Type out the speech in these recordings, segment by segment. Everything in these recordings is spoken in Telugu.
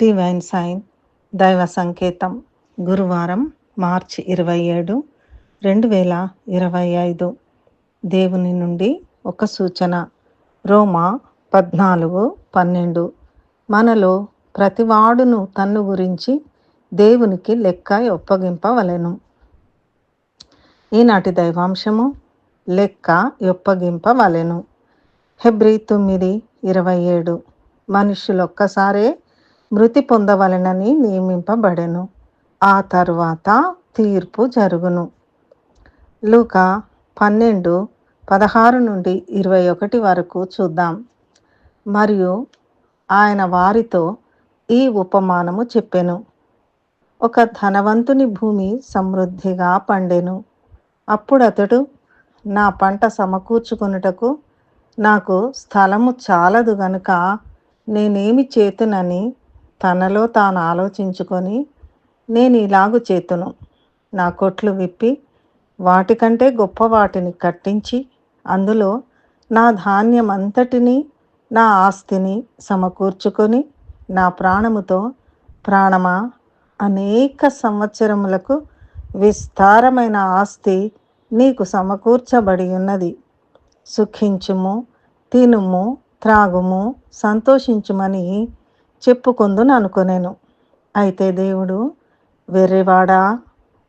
డివైన్ సైన్ దైవ సంకేతం గురువారం మార్చి 27, 2025. దేవుని నుండి ఒక సూచన. రోమా 14:12. మనలో ప్రతివాడును తన్ను గురించి దేవునికి లెక్క ఒప్పగింపవలెను. ఈనాటి దైవాంశము లెక్క ఒప్పగింపవలెను. హెబ్రీ 9:27. మనుష్యులొక్కసారే మృతి పొందవలెనని నియమింపబడెను, ఆ తరువాత తీర్పు జరుగును. లూకా 12:16-21 వరకు చూద్దాం. మరియు ఆయన వారితో ఈ ఉపమానము చెప్పెను. ఒక ధనవంతుని భూమి సమృద్ధిగా పండెను. అప్పుడతడు, నా పంట సమకూర్చుకొనుటకు నాకు స్థలము చాలదు గనుక నేనేమి చేతునని తనలో తాను ఆలోచించుకొని, నేను ఇలాగు చేతును, నా కొట్లు విప్పి వాటికంటే గొప్ప వాటిని కట్టించి అందులో నా ధాన్యమంతటినీ నా ఆస్తిని సమకూర్చుకొని, నా ప్రాణముతో, ప్రాణమా, అనేక సంవత్సరములకు విస్తారమైన ఆస్తి నీకు సమకూర్చబడి ఉన్నది. సుఖించుము, తినుము, త్రాగుము, సంతోషించుమని చెప్పుకొందును అనుకొనెను. అయితే దేవుడు, వెర్రివాడా,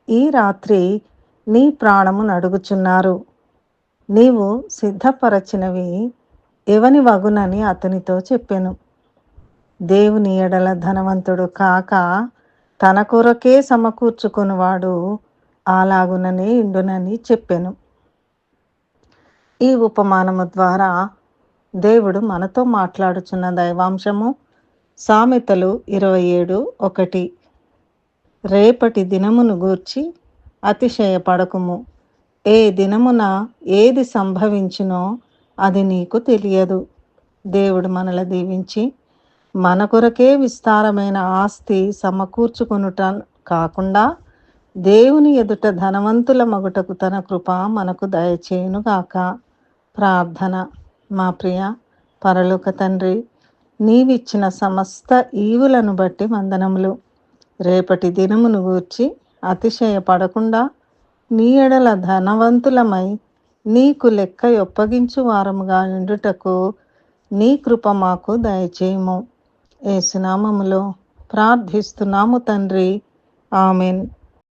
ఈ రాత్రి నీ ప్రాణము నడుగుచున్నారు. నీవు సిద్ధపరచినవి ఎవని వగునని అతనితో చెప్పెను. దేవుని ఎడల ధనవంతుడు కాక తన కొరకే సమకూర్చుకొనువాడు అలాగుననే ఇండునని చెప్పెను. ఈ ఉపమానము ద్వారా దేవుడు మనతో మాట్లాడుచున్న దైవాంశము సామెతలు 27:1. రేపటి దినమును గూర్చి అతిశయపడకుము. ఏ దినమున ఏది సంభవించునో అది నీకు తెలియదు. దేవుడు మనల దీవించి మన కొరకే విస్తారమైన ఆస్తి సమకూర్చుకొనుట కాకుండా దేవుని ఎదుట ధనవంతుల మగుటకు తన కృప మనకు దయచేయునుగాక. ప్రార్థన. మా ప్రియ పరలోక తండ్రి, నీవిచ్చిన సమస్త ఈవులను బట్టి వందనములు. రేపటి దినమును గూర్చి అతిశయపడకుండా నీ ఎడల ధనవంతులమై నీకు లెక్క ఒప్పగించు వారముగా ఉండుటకు నీ కృప మాకు దయచేయుము. యేసు నామములో ప్రార్థిస్తున్నాము తండ్రి. ఆమెన్.